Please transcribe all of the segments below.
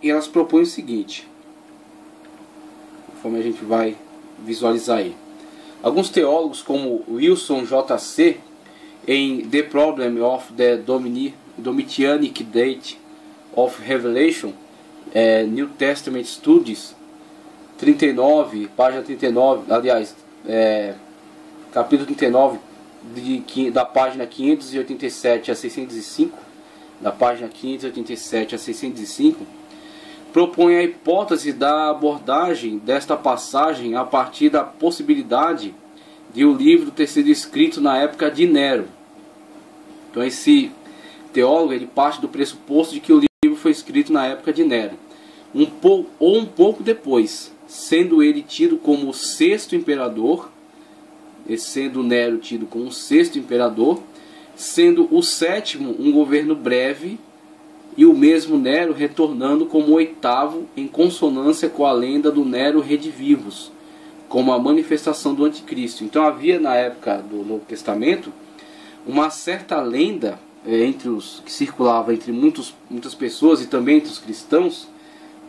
e elas propõem o seguinte, conforme a gente vai visualizar aí. Alguns teólogos, como Wilson J.C., em The Problem of the Domitianic Date of Revelation, New Testament Studies, 39, página 39, aliás, capítulo 39, da página 587 a 605, da página 587 a 605, propõe a hipótese da abordagem desta passagem a partir da possibilidade de o livro ter sido escrito na época de Nero. Então esse teólogo ele parte do pressuposto de que o livro foi escrito na época de Nero, um pouco depois, sendo ele tido como o sexto imperador, sendo Nero tido como o sexto imperador, sendo o sétimo um governo breve, e o mesmo Nero retornando como oitavo, em consonância com a lenda do Nero Redivivus, como a manifestação do anticristo. Então havia na época do Novo Testamento uma certa lenda que circulava entre muitas pessoas e também entre os cristãos,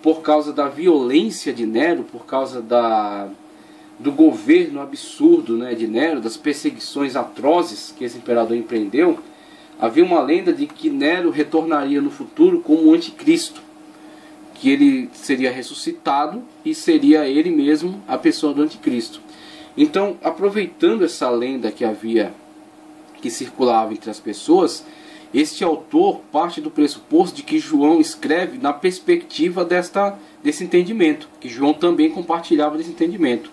por causa da violência de Nero, por causa do governo absurdo, né, de Nero, das perseguições atrozes que esse imperador empreendeu. Havia uma lenda de que Nero retornaria no futuro como o anticristo, que ele seria ressuscitado e seria ele mesmo a pessoa do anticristo. Então, aproveitando essa lenda que circulava entre as pessoas, este autor parte do pressuposto de que João escreve na perspectiva desse entendimento, que João também compartilhava desse entendimento.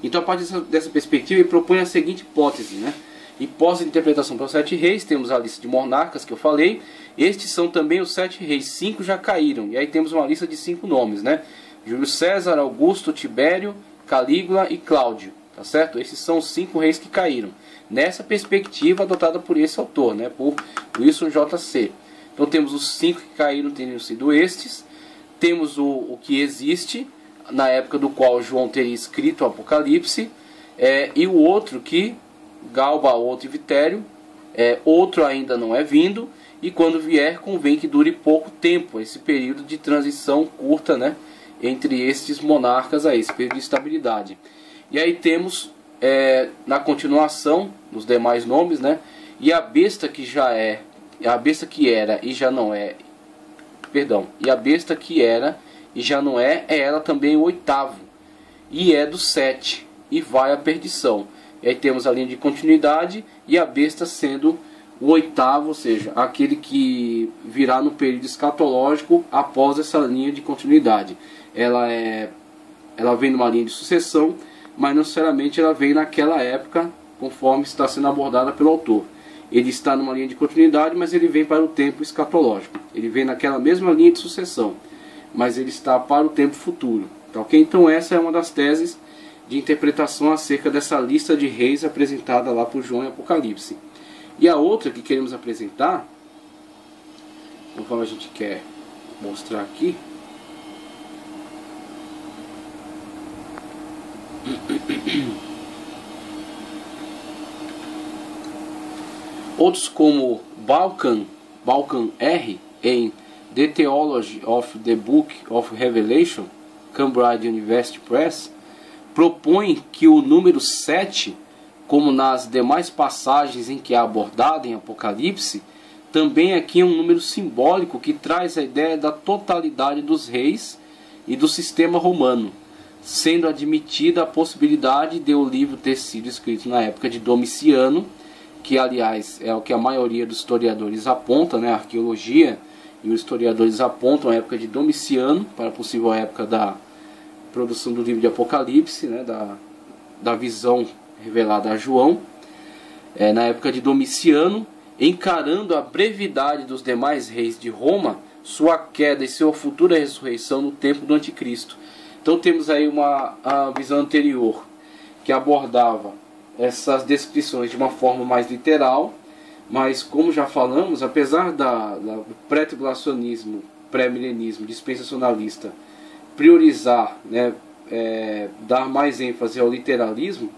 Então, a partir dessa perspectiva, ele propõe a seguinte hipótese, né? Hipótese de interpretação para os 7 reis. Temos a lista de monarcas que eu falei. Estes são também os 7 reis. 5 já caíram. E aí temos uma lista de 5 nomes, né? Júlio César, Augusto, Tibério, Calígula e Cláudio. Tá certo? Esses são os 5 reis que caíram. Nessa perspectiva adotada por esse autor, né? Por Wilson J.C. Então temos os 5 que caíram, teriam sido estes. Temos o que existe, na época do qual João teria escrito o Apocalipse. E o outro que Galba, outro e Vitério, outro ainda não é vindo, e quando vier convém que dure pouco tempo, esse período de transição curta, né, entre estes monarcas, esse período de estabilidade. E aí temos na continuação os demais nomes, né, e a besta que a besta que era e já não é, e a besta que era e já não é ela também o oitavo, e é do 7, e vai à perdição. E aí temos a linha de continuidade e a besta sendo o oitavo, ou seja, aquele que virá no período escatológico após essa linha de continuidade. Ela vem numa linha de sucessão, mas não necessariamente ela vem naquela época, conforme está sendo abordada pelo autor. Ele está numa linha de continuidade, mas ele vem para o tempo escatológico. Ele vem naquela mesma linha de sucessão, mas ele está para o tempo futuro. Tá, ok? Então essa é uma das teses de interpretação acerca dessa lista de reis apresentada lá por João em Apocalipse. E a outra que queremos apresentar, conforme a gente quer mostrar aqui, outros como Balkan R em The Theology of the Book of Revelation, Cambridge University Press, propõe que o número 7, como nas demais passagens em que é abordado em Apocalipse, também aqui é um número simbólico que traz a ideia da totalidade dos reis e do sistema romano, sendo admitida a possibilidade de o livro ter sido escrito na época de Domiciano, que aliás é o que a maioria dos historiadores aponta, né? A arqueologia e os historiadores apontam a época de Domiciano para a possível época da produção do livro de Apocalipse, né, da visão revelada a João, na época de Domiciano, encarando a brevidade dos demais reis de Roma, sua queda e sua futura ressurreição no tempo do anticristo. Então temos aí a visão anterior, que abordava essas descrições de uma forma mais literal, mas como já falamos, apesar do pré-tribulacionismo, pré-milenismo, dispensacionalista, priorizar, né, dar mais ênfase ao literalismo,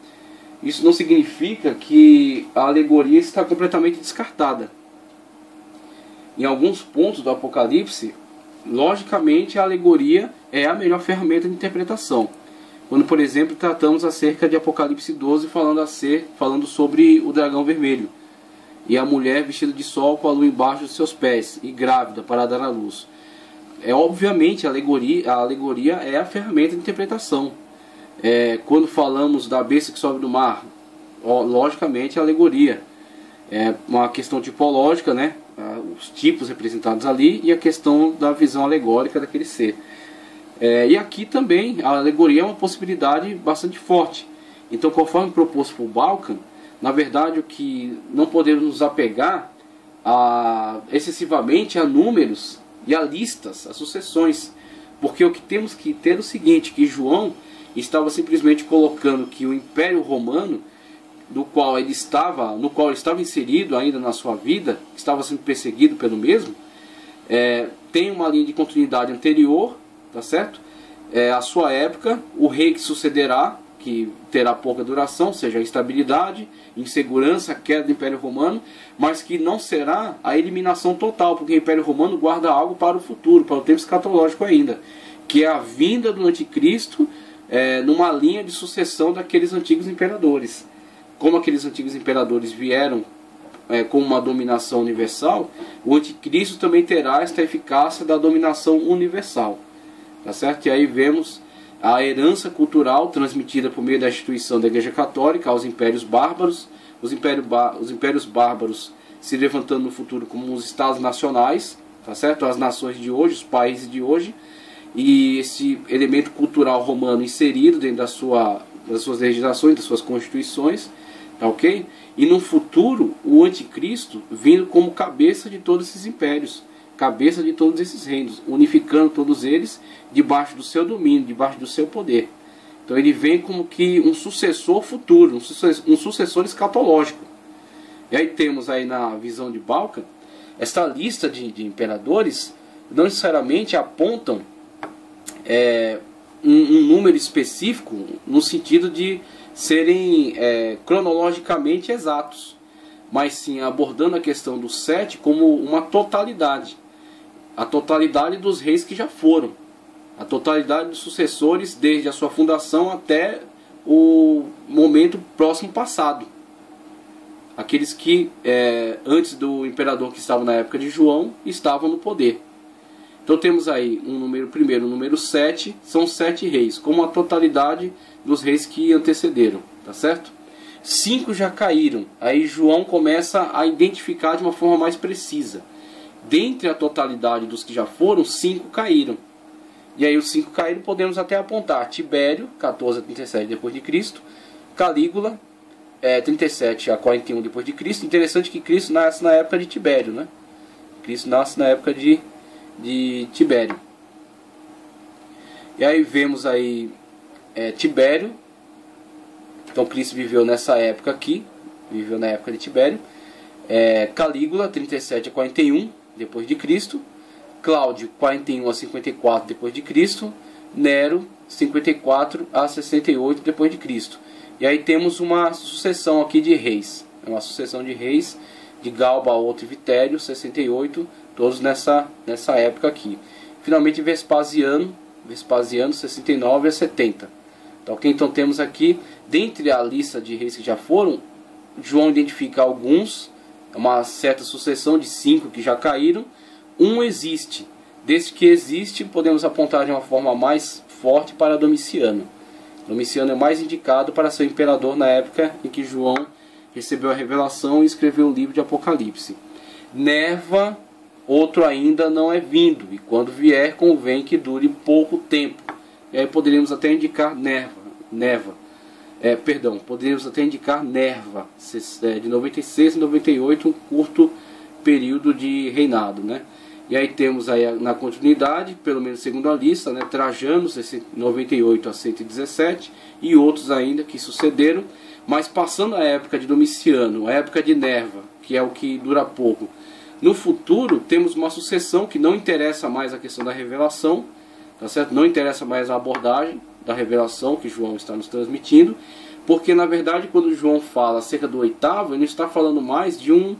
isso não significa que a alegoria está completamente descartada. Em alguns pontos do Apocalipse, logicamente a alegoria é a melhor ferramenta de interpretação. Quando, por exemplo, tratamos acerca de Apocalipse 12, falando sobre o dragão vermelho e a mulher vestida de sol com a lua embaixo dos seus pés e grávida para dar à luz. Obviamente a alegoria é a ferramenta de interpretação. Quando falamos da besta que sobe do mar, logicamente a alegoria é uma questão tipológica, né? Os tipos representados ali e a questão da visão alegórica daquele ser. E aqui também a alegoria é uma possibilidade bastante forte. Então, conforme proposto por Balkan, na verdade o que não podemos nos apegar excessivamente a números e a listas, a sucessões, porque o que temos que ter é o seguinte, que João estava simplesmente colocando que o Império Romano, no qual ele estava inserido ainda na sua vida, estava sendo perseguido pelo mesmo, tem uma linha de continuidade anterior, tá certo? A sua época, o rei que sucederá, que terá pouca duração, ou seja, a instabilidade, insegurança, a queda do Império Romano, mas que não será a eliminação total, porque o Império Romano guarda algo para o futuro, para o tempo escatológico ainda, que é a vinda do Anticristo, numa linha de sucessão daqueles antigos imperadores. Como aqueles antigos imperadores vieram com uma dominação universal, o Anticristo também terá esta eficácia da dominação universal. Tá certo? E aí vemos a herança cultural transmitida por meio da instituição da Igreja Católica aos impérios bárbaros, os impérios bárbaros se levantando no futuro como os estados nacionais, tá certo? As nações de hoje, os países de hoje, e esse elemento cultural romano inserido dentro das suas legislações, das suas constituições, tá ok? E no futuro, o Anticristo vindo como cabeça de todos esses impérios, cabeça de todos esses reinos, unificando todos eles debaixo do seu domínio, debaixo do seu poder. Então ele vem como que um sucessor futuro, um sucessor escatológico. E aí temos aí na visão de Balkan, esta lista de imperadores não necessariamente apontam um número específico no sentido de serem cronologicamente exatos, mas sim abordando a questão do 7 como uma totalidade. A totalidade dos reis que já foram, a totalidade dos sucessores desde a sua fundação até o momento próximo passado. Aqueles que antes do imperador que estava na época de João estavam no poder. Então temos aí um número primeiro, o número 7, são 7 reis, como a totalidade dos reis que antecederam, tá certo? 5 já caíram, aí João começa a identificar de uma forma mais precisa. Dentre a totalidade dos que já foram, 5 caíram. E aí os 5 caíram podemos até apontar Tibério, 14 a 37 depois de Cristo, Calígula, 37 a 41 depois de Cristo. Interessante que Cristo nasce na época de Tibério, né? Cristo nasce na época de Tibério. E aí vemos aí Tibério. Então Cristo viveu nessa época aqui, viveu na época de Tibério. Calígula, 37 a 41 depois de Cristo. Cláudio, 41 a 54 depois de Cristo. Nero, 54 a 68 depois de Cristo. E aí temos uma sucessão aqui de reis, uma sucessão de reis de Galba, Otto e Vitério, 68, todos nessa época aqui. Finalmente Vespasiano, 69 a 70. Então, então temos aqui, dentre a lista de reis que já foram, João identifica alguns, uma certa sucessão de 5 que já caíram. Um existe. Desde que existe, podemos apontar de uma forma mais forte para Domiciano. Domiciano é mais indicado para ser imperador na época em que João recebeu a revelação e escreveu o livro de Apocalipse. Nerva, outro ainda não é vindo, e quando vier convém que dure pouco tempo. E aí poderíamos até indicar poderíamos até indicar Nerva, de 96 a 98, um curto período de reinado, né? E aí temos aí na continuidade, pelo menos segundo a lista, né, Trajano, 98 a 117, e outros ainda que sucederam, mas passando a época de Domiciano, a época de Nerva, que é o que dura pouco. No futuro temos uma sucessão que não interessa mais a questão da revelação, tá certo? Não interessa mais a abordagem da revelação que João está nos transmitindo, porque na verdade quando João fala acerca do 8º, ele está falando mais de um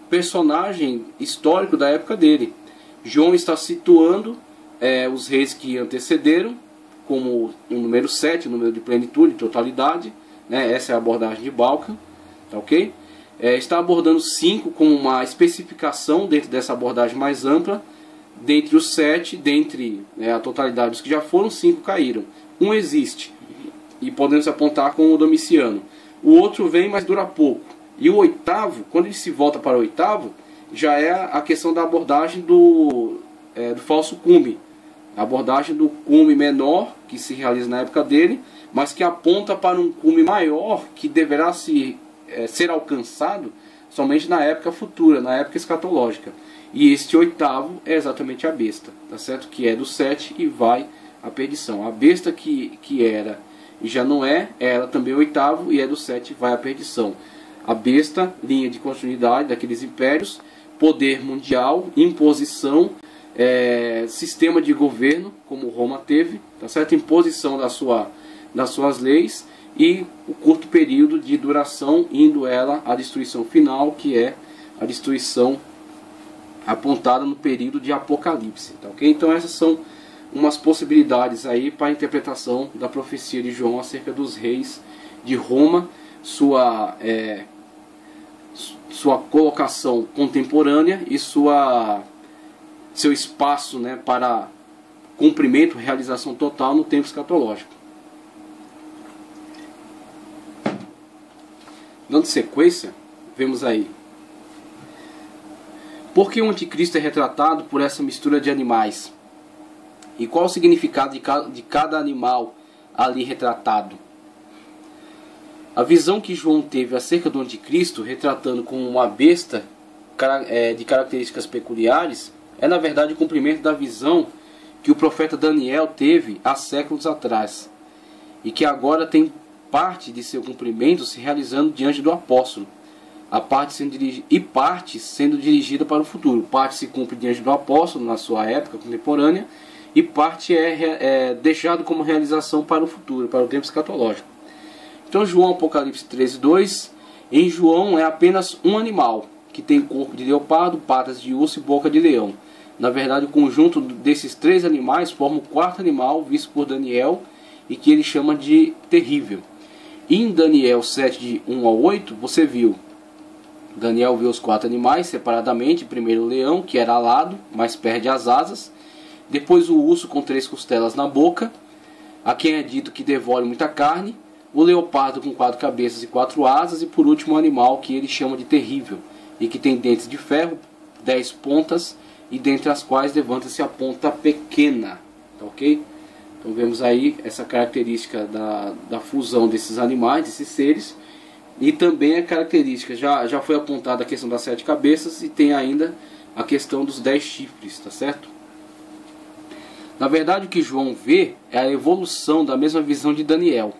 personagem histórico da época dele. João está situando os reis que antecederam, como o número 7, o número de plenitude, totalidade, né? Essa é a abordagem de Balkan, tá ok? Está abordando 5 como uma especificação dentro dessa abordagem mais ampla. Dentre os 7, dentre a totalidade dos que já foram, 5 caíram. Um existe, e podemos apontar com o Domiciano. O outro vem, mas dura pouco. E o oitavo, quando ele se volta para o oitavo, já é a questão da abordagem do falso cume. A abordagem do cume menor, que se realiza na época dele, mas que aponta para um cume maior, que deverá ser alcançado somente na época futura, na época escatológica. E este oitavo é exatamente a besta, tá certo? Que é do 7 e vai à perdição. A besta que era e já não é, ela também é o oitavo e é do 7 e vai à perdição. A besta, linha de continuidade daqueles impérios, poder mundial, imposição, sistema de governo, como Roma teve, tá certo? Imposição das suas leis e o curto período de duração, indo ela à destruição final, que é a destruição apontada no período de Apocalipse, tá ok? Então essas são umas possibilidades aí para a interpretação da profecia de João acerca dos reis de Roma, sua colocação contemporânea e seu espaço, né, para cumprimento, realização total no tempo escatológico. Dando sequência, vemos aí: por que o anticristo é retratado por essa mistura de animais? E qual o significado de cada animal ali retratado? A visão que João teve acerca do anticristo, retratando como uma besta de características peculiares, é na verdade o cumprimento da visão que o profeta Daniel teve há séculos atrás, e que agora tem parte de seu cumprimento se realizando diante do apóstolo. A parte sendo dirigida para o futuro. Parte se cumpre diante do apóstolo na sua época contemporânea, e parte é deixado como realização para o futuro, para o tempo escatológico. Então João, Apocalipse 13:2, em João é apenas um animal, que tem corpo de leopardo, patas de urso e boca de leão. Na verdade, o conjunto desses 3 animais forma o 4º animal visto por Daniel, e que ele chama de terrível. E em Daniel 7, de 1 ao 8, você viu, Daniel viu os 4 animais separadamente. Primeiro o leão, que era alado, mas perde as asas. Depois o urso com 3 costelas na boca, a quem é dito que devore muita carne. O leopardo com 4 cabeças e 4 asas. E por último o animal que ele chama de terrível, e que tem dentes de ferro, 10 pontas, e dentre as quais levanta-se a ponta pequena. Tá ok? Então vemos aí essa característica da fusão desses animais, desses seres. E também a característica, já foi apontada a questão das 7 cabeças, e tem ainda a questão dos 10 chifres, tá certo? Na verdade, o que João vê é a evolução da mesma visão de Daniel.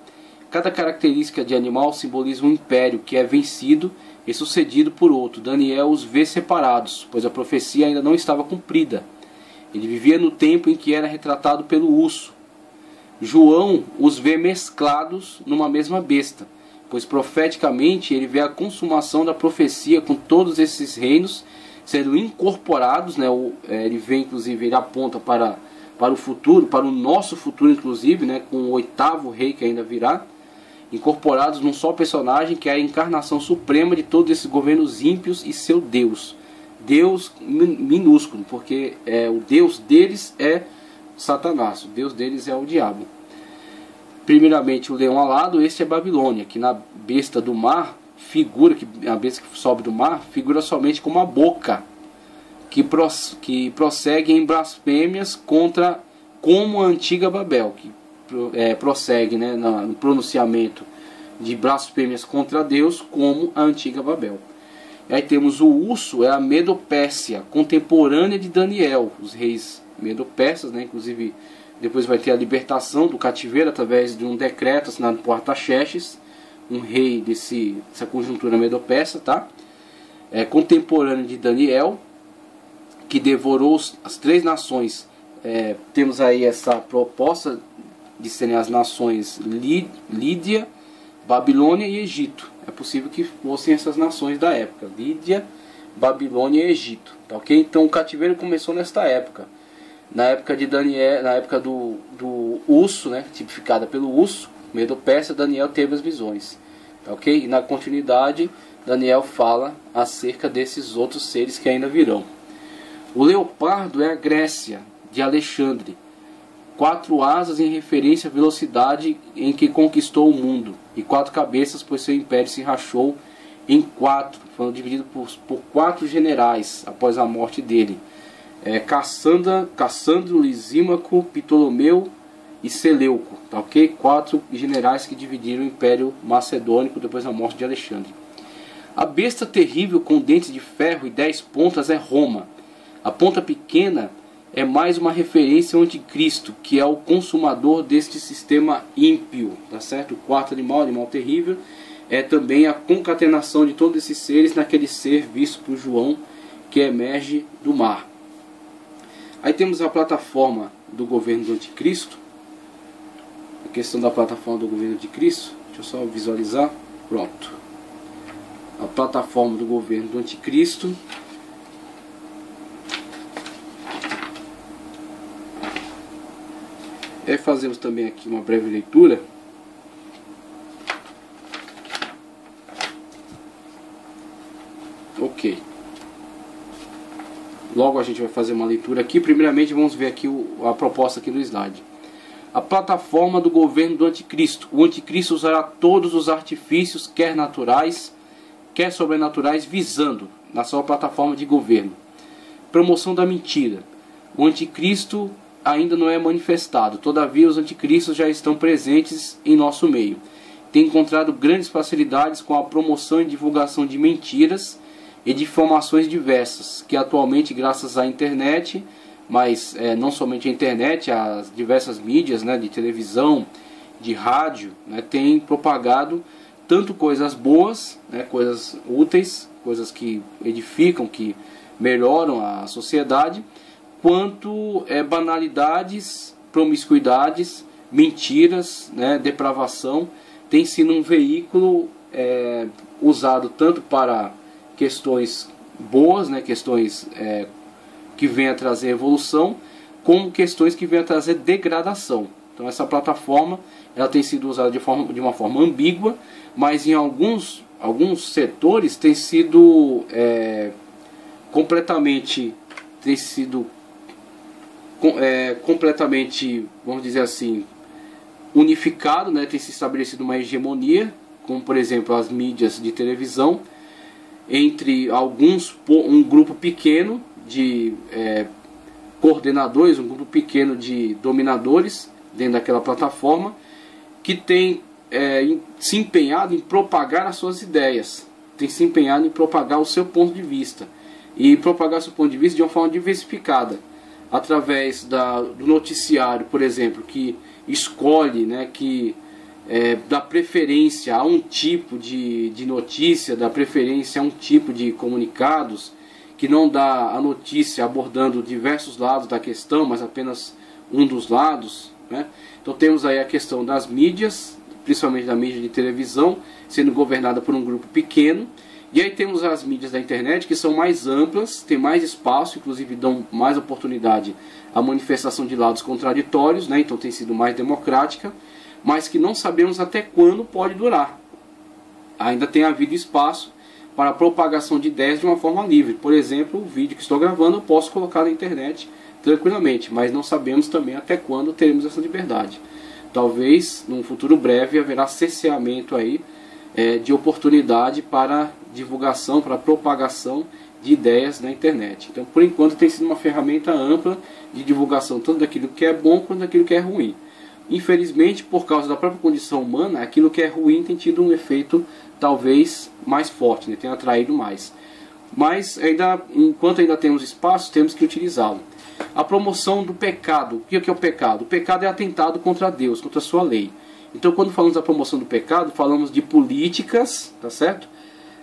Cada característica de animal simboliza um império que é vencido e sucedido por outro. Daniel os vê separados, pois a profecia ainda não estava cumprida. Ele vivia no tempo em que era retratado pelo urso. João os vê mesclados numa mesma besta, pois profeticamente ele vê a consumação da profecia com todos esses reinos sendo incorporados, né? Ele vê, inclusive, ele aponta para o futuro, para o nosso futuro, inclusive, né? Com o 8º rei que ainda virá, incorporados num só personagem, que é a encarnação suprema de todos esses governos ímpios e seu Deus. Deus minúsculo, porque o Deus deles é Satanás, o Deus deles é o diabo. Primeiramente o leão alado, este é Babilônia, que na besta do mar figura, que a besta que sobe do mar, figura somente como a boca, que prossegue em blasfêmias como a antiga Babel, que prossegue, né, no pronunciamento de blasfêmias contra Deus, como a antiga Babel. E aí temos o urso, é a Medo-Pérsia, contemporânea de Daniel, os reis medo-persas, né, inclusive depois vai ter a libertação do cativeiro através de um decreto assinado por Artaxerxes, um rei dessa conjuntura medo-persa, tá? Contemporâneo de Daniel, que devorou as 3 nações. Temos aí essa proposta de serem as nações Lídia, Babilônia e Egito. É possível que fossem essas nações da época, Lídia, Babilônia e Egito, tá ok? Então o cativeiro começou nesta época. na época de Daniel, na época do urso, né, tipificada pelo urso, Medo-Persa, Daniel teve as visões, ok? E na continuidade, Daniel fala acerca desses outros seres que ainda virão. O leopardo é a Grécia, de Alexandre. 4 asas em referência à velocidade em que conquistou o mundo, e 4 cabeças, pois seu império se rachou em 4, foi dividido por 4 generais após a morte dele. Cassandro, Lisímaco, Ptolomeu e Seleuco, tá, ok? 4 generais que dividiram o Império Macedônico depois da morte de Alexandre. A besta terrível com dentes de ferro e 10 pontas é Roma. A ponta pequena é mais uma referência ao anticristo, que é o consumador deste sistema ímpio, tá certo? O quarto animal, animal terrível, é também a concatenação de todos esses seres naquele ser visto por João, que emerge do mar. Aí temos a plataforma do governo do anticristo. A questão da plataforma do governo do anticristo, deixa eu só visualizar, pronto. A plataforma do governo do anticristo. Fazemos também aqui uma breve leitura. Ok. Logo a gente vai fazer uma leitura aqui. Primeiramente vamos ver aqui a proposta aqui do slide. A plataforma do governo do anticristo. O anticristo usará todos os artifícios, quer naturais, quer sobrenaturais, visando na sua plataforma de governo. Promoção da mentira. O anticristo ainda não é manifestado, todavia os anticristos já estão presentes em nosso meio. Tem encontrado grandes facilidades com a promoção e divulgação de mentiras e de informações diversas, que atualmente, graças à internet, mas não somente a internet, as diversas mídias, né, de televisão, de rádio, né, têm propagado tanto coisas boas, né, coisas úteis, coisas que edificam, que melhoram a sociedade, quanto banalidades, promiscuidades, mentiras, né, depravação. Tem sido um veículo usado tanto para questões boas, né, questões que vêm a trazer evolução, como questões que vêm a trazer degradação. Então essa plataforma ela tem sido usada de uma forma ambígua, mas em alguns setores tem sido completamente vamos dizer assim, unificado, né? Tem se estabelecido uma hegemonia, como por exemplo as mídias de televisão, entre um grupo pequeno de coordenadores, um grupo pequeno de dominadores dentro daquela plataforma, que tem se empenhado em propagar as suas ideias, tem se empenhado em propagar o seu ponto de vista, e propagar o seu ponto de vista de uma forma diversificada, através do noticiário, por exemplo, que escolhe, né, que dá preferência a um tipo de notícia, dá preferência a um tipo de comunicados, que não dá a notícia abordando diversos lados da questão, mas apenas um dos lados, né? Então temos aí a questão das mídias, principalmente da mídia de televisão, sendo governada por um grupo pequeno. E aí temos as mídias da internet, que são mais amplas, têm mais espaço, inclusive dão mais oportunidade à manifestação de lados contraditórios, né? Então tem sido mais democrática, mas que não sabemos até quando pode durar. Ainda tem havido espaço para a propagação de ideias de uma forma livre. Por exemplo, o vídeo que estou gravando eu posso colocar na internet tranquilamente, mas não sabemos também até quando teremos essa liberdade. Talvez, num futuro breve, haverá cerceamento aí de oportunidade para divulgação, para propagação de ideias na internet. Então, por enquanto, tem sido uma ferramenta ampla de divulgação tanto daquilo que é bom quanto daquilo que é ruim. Infelizmente, por causa da própria condição humana, aquilo que é ruim tem tido um efeito talvez mais forte, né? Tem atraído mais. Mas enquanto ainda temos espaço, temos que utilizá-lo. A promoção do pecado. O que é o pecado? O pecado é atentado contra Deus, contra a sua lei. Então, quando falamos da promoção do pecado, falamos de políticas, tá certo?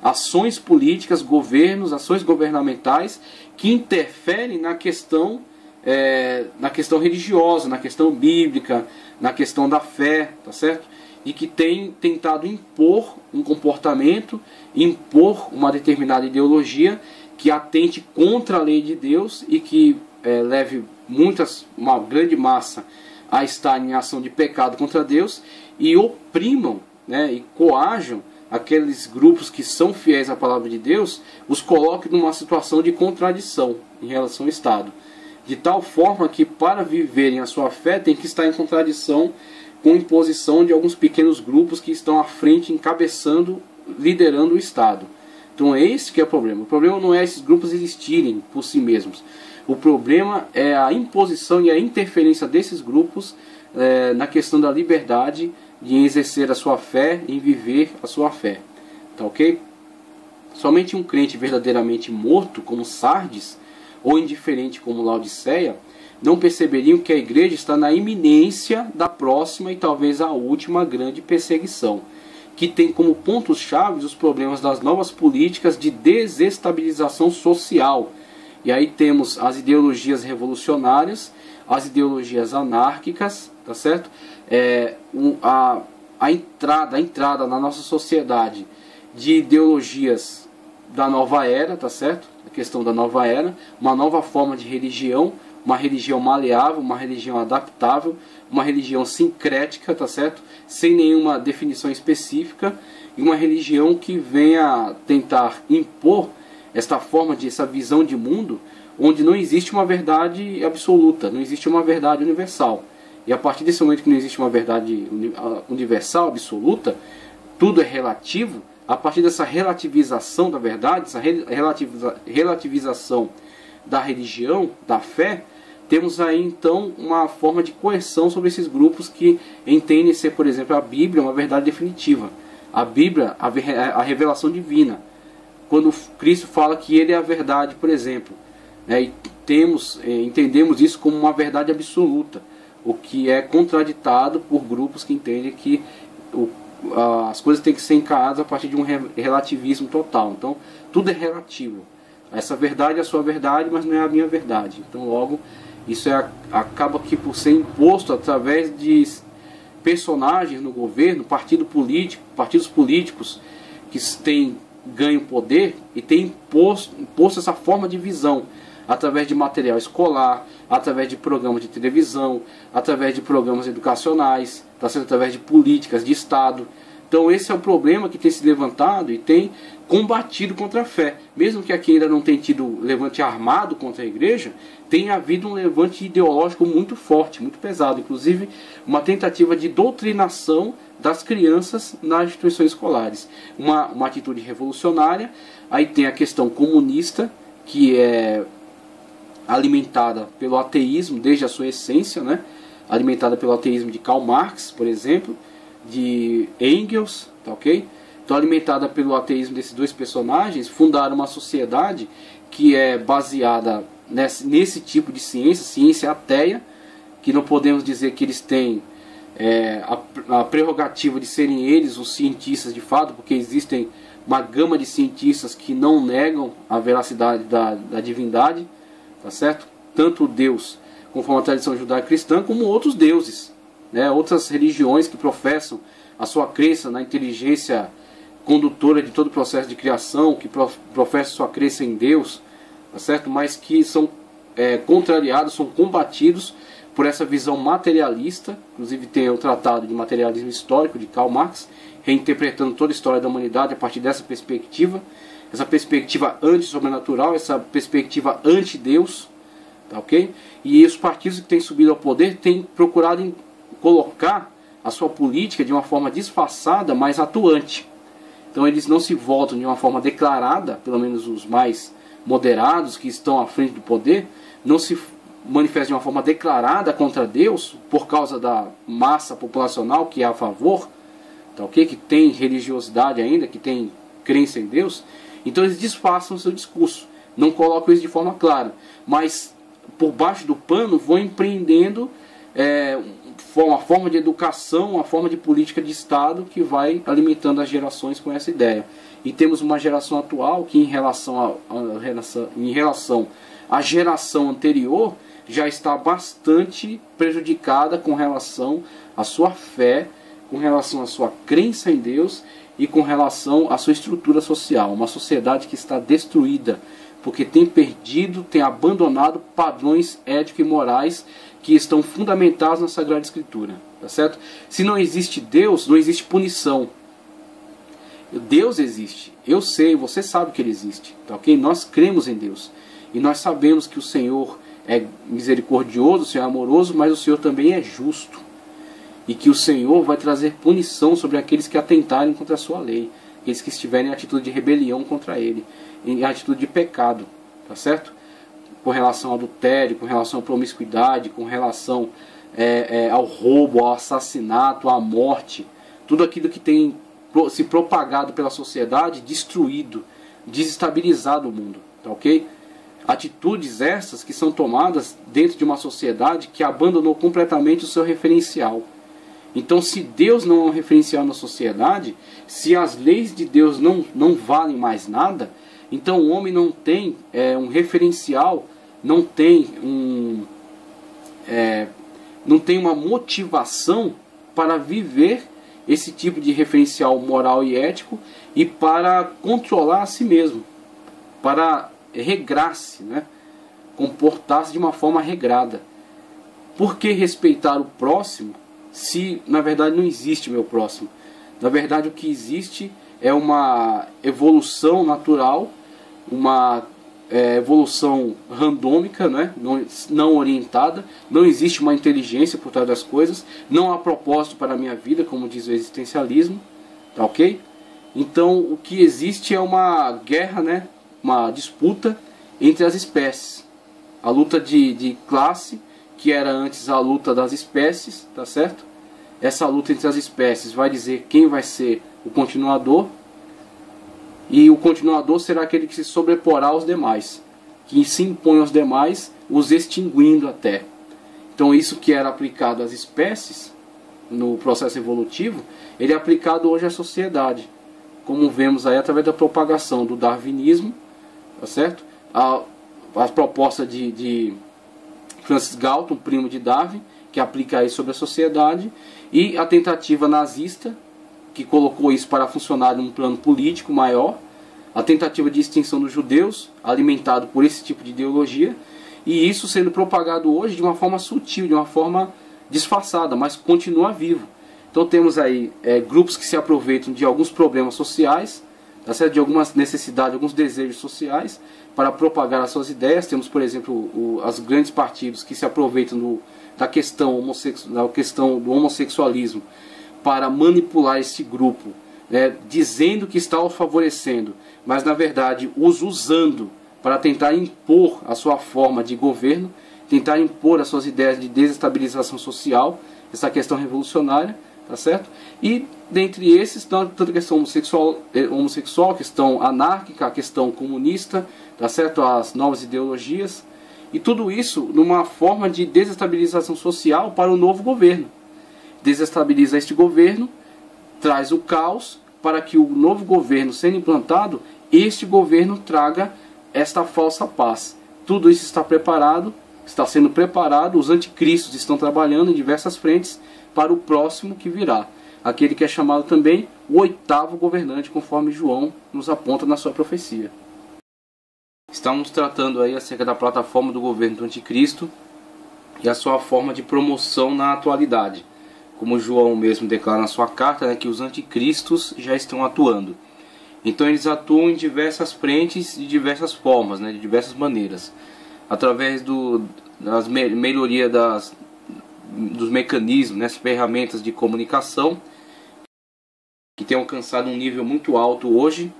Ações políticas, governos, ações governamentais que interferem na questão religiosa, na questão bíblica, na questão da fé, tá certo? E que tem tentado impor um comportamento, impor uma determinada ideologia que atente contra a lei de Deus e que leve uma grande massa a estar em ação de pecado contra Deus e oprimam, né, e coajam aqueles grupos que são fiéis à palavra de Deus, os coloquem numa situação de contradição em relação ao Estado. De tal forma que para viverem a sua fé tem que estar em contradição com a imposição de alguns pequenos grupos que estão à frente, encabeçando, liderando o Estado. Então é esse que é o problema. O problema não é esses grupos existirem por si mesmos. O problema é a imposição e a interferência desses grupos na questão da liberdade de exercer a sua fé e viver a sua fé. Tá ok? Somente um crente verdadeiramente morto, como Sardes, ou indiferente, como Laodiceia, não perceberiam que a igreja está na iminência da próxima e talvez a última grande perseguição, que tem como pontos-chave os problemas das novas políticas de desestabilização social. E aí temos as ideologias revolucionárias, as ideologias anárquicas, tá certo? A entrada na nossa sociedade de ideologias da nova era, tá certo? A questão da nova era, uma nova forma de religião, uma religião maleável, uma religião adaptável, uma religião sincrética, tá certo? Sem nenhuma definição específica, e uma religião que venha tentar impor essa visão de mundo, onde não existe uma verdade absoluta, não existe uma verdade universal. E a partir desse momento que não existe uma verdade universal, absoluta, tudo é relativo. A partir dessa relativização da verdade, essa relativização da religião, da fé, temos aí então uma forma de coerção sobre esses grupos que entendem ser, por exemplo, a Bíblia uma verdade definitiva. A Bíblia, a revelação divina. Quando Cristo fala que Ele é a verdade, por exemplo, né, e entendemos isso como uma verdade absoluta, o que é contraditado por grupos que entendem que as coisas têm que ser encaradas a partir de um relativismo total. Então, tudo é relativo. Essa verdade é a sua verdade, mas não é a minha verdade. Então, logo, isso acaba aqui por ser imposto através de personagens no governo, partidos políticos que têm ganho poder e têm imposto essa forma de visão através de material escolar, através de programas de televisão, através de programas educacionais, tá sendo através de políticas de Estado. Então esse é o problema que tem se levantado e tem combatido contra a fé. Mesmo que aqui ainda não tenha tido levante armado contra a igreja, tem havido um levante ideológico muito forte, muito pesado. Inclusive uma tentativa de doutrinação das crianças nas instituições escolares. Uma atitude revolucionária. Aí tem a questão comunista, que é alimentada pelo ateísmo desde a sua essência, né? Alimentada pelo ateísmo de Karl Marx, por exemplo, de Engels, tá ok? Então, alimentada pelo ateísmo desses dois personagens, fundaram uma sociedade que é baseada nesse tipo de ciência ateia, que não podemos dizer que eles têm a prerrogativa de serem eles os cientistas de fato, porque existem uma gama de cientistas que não negam a veracidade da divindade, tá certo? Tanto Deus, conforme a tradição judaico-cristã, como outros deuses, né? Outras religiões que professam a sua crença na inteligência condutora de todo o processo de criação, que professam sua crença em Deus, tá certo? Mas que são contrariados, são combatidos por essa visão materialista. Inclusive tem o Tratado de Materialismo Histórico de Karl Marx, reinterpretando toda a história da humanidade a partir dessa perspectiva, essa perspectiva anti-sobrenatural, essa perspectiva anti-Deus, tá ok? E os partidos que têm subido ao poder têm procurado colocar a sua política de uma forma disfarçada, mas atuante. Então eles não se voltam de uma forma declarada, pelo menos os mais moderados que estão à frente do poder, não se manifestam de uma forma declarada contra Deus, por causa da massa populacional que é a favor, tá ok? Que tem religiosidade ainda, que tem crença em Deus. Então eles disfarçam o seu discurso, não colocam isso de forma clara, mas por baixo do pano vão empreendendo uma forma de educação, uma forma de política de Estado que vai alimentando as gerações com essa ideia. E temos uma geração atual que em relação à geração anterior já está bastante prejudicada com relação à sua fé, com relação à sua crença em Deus e com relação à sua estrutura social. Uma sociedade que está destruída, porque tem perdido, tem abandonado padrões éticos e morais que estão fundamentados na Sagrada Escritura, tá certo? Se não existe Deus, não existe punição. Deus existe, eu sei, você sabe que Ele existe, tá ok? Nós cremos em Deus e nós sabemos que o Senhor é misericordioso, o Senhor é amoroso, mas o Senhor também é justo e que o Senhor vai trazer punição sobre aqueles que atentarem contra a sua lei, aqueles que estiverem em atitude de rebelião contra Ele, em atitude de pecado, tá certo? Com relação ao adultério, com relação à promiscuidade, com relação ao roubo, ao assassinato, à morte, tudo aquilo que tem se propagado pela sociedade, destruído, desestabilizado o mundo, tá ok? Atitudes essas que são tomadas dentro de uma sociedade que abandonou completamente o seu referencial. Então, se Deus não é um referencial na sociedade, se as leis de Deus não valem mais nada, então o homem não tem um referencial, não tem uma motivação para viver esse tipo de referencial moral e ético e para controlar a si mesmo, para regrar-se, né? Comportar-se de uma forma regrada. Por que respeitar o próximo se na verdade não existe meu próximo? Na verdade o que existe é uma evolução natural, uma evolução randômica, né? Não orientada, não existe uma inteligência por trás das coisas, não há propósito para a minha vida, como diz o existencialismo, tá ok? Então o que existe é uma guerra, né? Uma disputa entre as espécies, a luta de classe, que era antes a luta das espécies, tá certo? Essa luta entre as espécies vai dizer quem vai ser o continuador, e o continuador será aquele que se sobreporá aos demais, que se impõe aos demais, os extinguindo até. Então isso que era aplicado às espécies, no processo evolutivo, ele é aplicado hoje à sociedade, como vemos aí através da propagação do darwinismo, tá certo? A proposta de Francis Galton, primo de Darwin, que aplica aí sobre a sociedade, e a tentativa nazista, que colocou isso para funcionar num plano político maior, a tentativa de extinção dos judeus, alimentado por esse tipo de ideologia, e isso sendo propagado hoje de uma forma sutil, de uma forma disfarçada, mas continua vivo. Então temos aí grupos que se aproveitam de alguns problemas sociais, tá certo? De algumas necessidades, alguns desejos sociais, para propagar as suas ideias. Temos, por exemplo, os grandes partidos que se aproveitam da questão do homossexualismo para manipular esse grupo, né, dizendo que está os favorecendo, mas na verdade os usando para tentar impor a sua forma de governo, tentar impor as suas ideias de desestabilização social, essa questão revolucionária, tá certo? E dentre esses, tanto a questão homossexual, a questão anárquica, a questão comunista, tá certo? As novas ideologias, e tudo isso numa forma de desestabilização social para o novo governo. Desestabiliza este governo, traz o caos, para que o novo governo sendo implantado, este governo traga esta falsa paz. Tudo isso está preparado, está sendo preparado, os anticristos estão trabalhando em diversas frentes para o próximo que virá, aquele que é chamado também o oitavo governante, conforme João nos aponta na sua profecia. Estamos tratando aí acerca da plataforma do governo do anticristo e a sua forma de promoção na atualidade. Como João mesmo declara na sua carta, né, que os anticristos já estão atuando. Então eles atuam em diversas frentes, de diversas formas, né, de diversas maneiras. Através das melhoria dos mecanismos, né, as ferramentas de comunicação, que tem alcançado um nível muito alto hoje,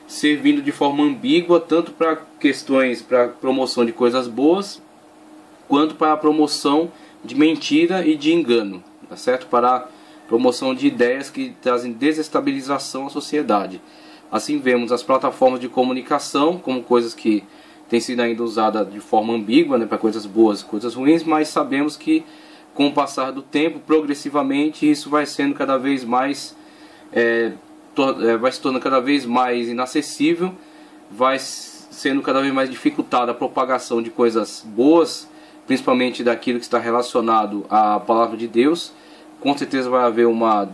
servindo de forma ambígua, tanto para questões, para promoção de coisas boas, quanto para a promoção de mentira e de engano. Tá certo? Para a promoção de ideias que trazem desestabilização à sociedade. Assim vemos as plataformas de comunicação como coisas que têm sido ainda usadas de forma ambígua, né, para coisas boas e coisas ruins, mas sabemos que com o passar do tempo, progressivamente, isso vai sendo cada vez mais vai se tornando cada vez mais inacessível, vai sendo cada vez mais dificultada a propagação de coisas boas, principalmente daquilo que está relacionado à palavra de Deus. Com certeza vai haver uma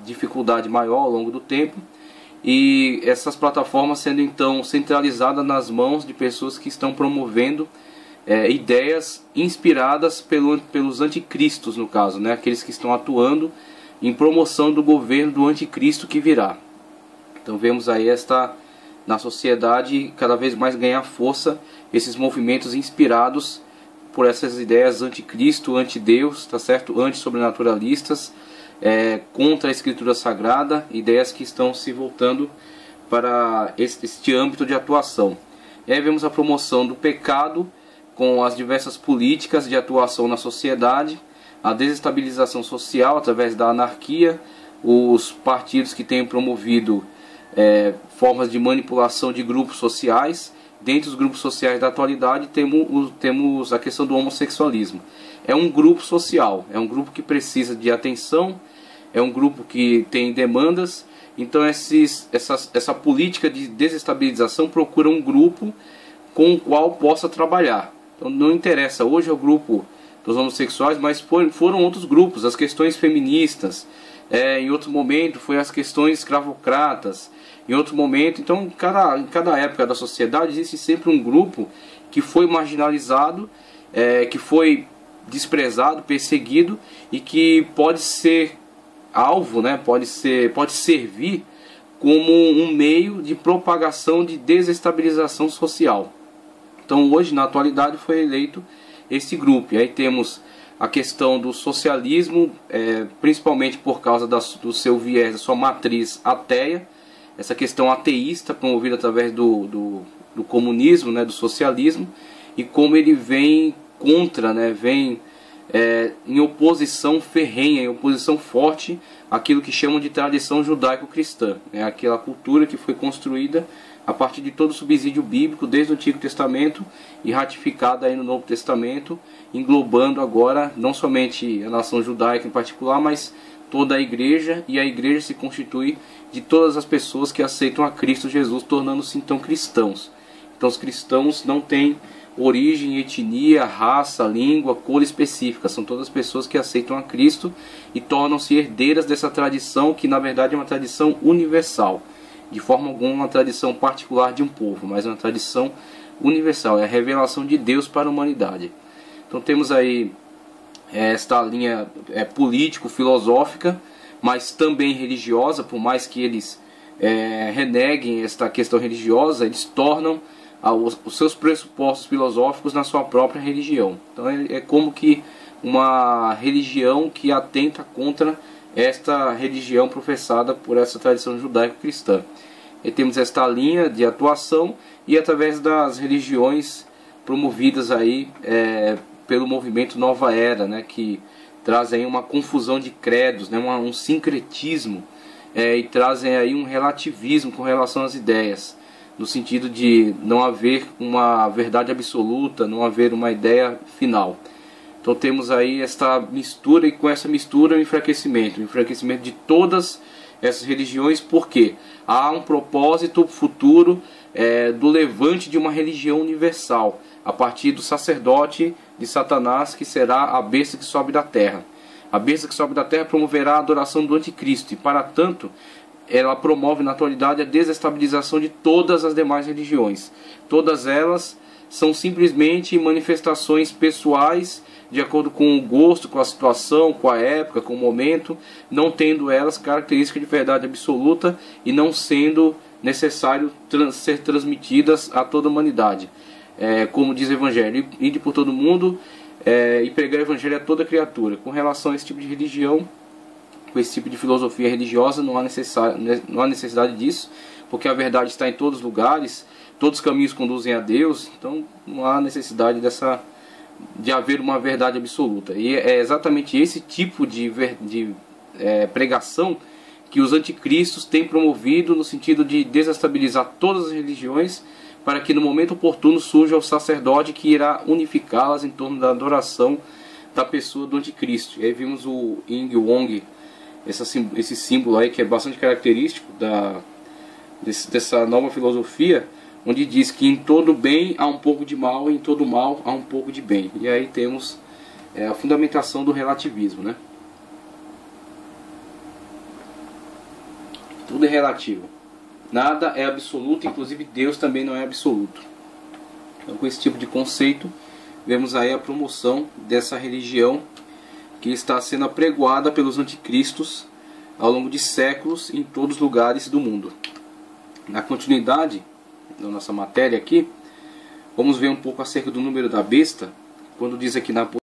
dificuldade maior ao longo do tempo, e essas plataformas sendo então centralizadas nas mãos de pessoas que estão promovendo ideias inspiradas pelos anticristos, no caso, né? Aqueles que estão atuando em promoção do governo do anticristo que virá. Então vemos aí na sociedade cada vez mais ganhar força esses movimentos inspirados por essas ideias anticristo, antideus, tá certo? Antissobrenaturalistas, contra a escritura sagrada, ideias que estão se voltando para este âmbito de atuação. E aí vemos a promoção do pecado com as diversas políticas de atuação na sociedade, a desestabilização social através da anarquia, os partidos que têm promovido formas de manipulação de grupos sociais. Dentre os grupos sociais da atualidade temos a questão do homossexualismo. É um grupo social, é um grupo que precisa de atenção, é um grupo que tem demandas. Então essa política de desestabilização procura um grupo com o qual possa trabalhar. Então não interessa, hoje é o grupo dos homossexuais, mas foram outros grupos, as questões feministas, em outro momento foi as questões escravocratas, em outro momento. Então em cada época da sociedade existe sempre um grupo que foi marginalizado, que foi desprezado, perseguido, e que pode ser alvo, né? pode servir como um meio de propagação de desestabilização social. Então hoje, na atualidade, foi eleito esse grupo. E aí temos a questão do socialismo, principalmente por causa do seu viés, da sua matriz ateia, essa questão ateísta promovida através do comunismo, né, do socialismo, e como ele vem contra, né, vem em oposição ferrenha, em oposição forte àquilo que chamam de tradição judaico-cristã, aquela cultura que foi construída a partir de todo o subsídio bíblico desde o Antigo Testamento e ratificada aí no Novo Testamento, englobando agora não somente a nação judaica em particular, mas toda a igreja, e a igreja se constitui de todas as pessoas que aceitam a Cristo Jesus, tornando-se então cristãos. Então os cristãos não têm origem, etnia, raça, língua, cor específica, são todas pessoas que aceitam a Cristo e tornam-se herdeiras dessa tradição, que na verdade é uma tradição universal. De forma alguma uma tradição particular de um povo, mas uma tradição universal, é a revelação de Deus para a humanidade. Então temos aí esta linha político-filosófica, mas também religiosa. Por mais que eles reneguem esta questão religiosa, eles tornam os seus pressupostos filosóficos na sua própria religião. Então é como que uma religião que atenta contra esta religião professada por essa tradição judaico-cristã. E temos esta linha de atuação, e através das religiões promovidas aí pelo movimento Nova Era, né, que trazem uma confusão de credos, né, um sincretismo, e trazem aí um relativismo com relação às ideias, no sentido de não haver uma verdade absoluta, não haver uma ideia final. Então temos aí esta mistura, e com essa mistura o enfraquecimento de todas essas religiões, porque há um propósito futuro do levante de uma religião universal, a partir do sacerdote de Satanás, que será a besta que sobe da terra. A besta que sobe da terra promoverá a adoração do anticristo, e para tanto ela promove na atualidade a desestabilização de todas as demais religiões. Todas elas são simplesmente manifestações pessoais, de acordo com o gosto, com a situação, com a época, com o momento, não tendo elas características de verdade absoluta e não sendo necessário ser transmitidas a toda a humanidade. Como diz o Evangelho, ide por todo mundo e pregar o Evangelho a toda criatura. Com relação a esse tipo de religião, com esse tipo de filosofia religiosa, não há necessidade disso, porque a verdade está em todos os lugares, todos os caminhos conduzem a Deus, então não há necessidade de haver uma verdade absoluta. E é exatamente esse tipo de pregação que os anticristos têm promovido, no sentido de desestabilizar todas as religiões, para que no momento oportuno surja o sacerdote que irá unificá-las em torno da adoração da pessoa do anticristo. E aí vimos o Yin Wong, esse símbolo aí que é bastante característico dessa nova filosofia, onde diz que em todo bem há um pouco de mal, e em todo mal há um pouco de bem. E aí temos a fundamentação do relativismo, né? Tudo é relativo. Nada é absoluto, inclusive Deus também não é absoluto. Então, com esse tipo de conceito, vemos aí a promoção dessa religião que está sendo apregoada pelos anticristos ao longo de séculos em todos os lugares do mundo. Na continuidade da nossa matéria aqui, vamos ver um pouco acerca do número da besta, quando diz aqui na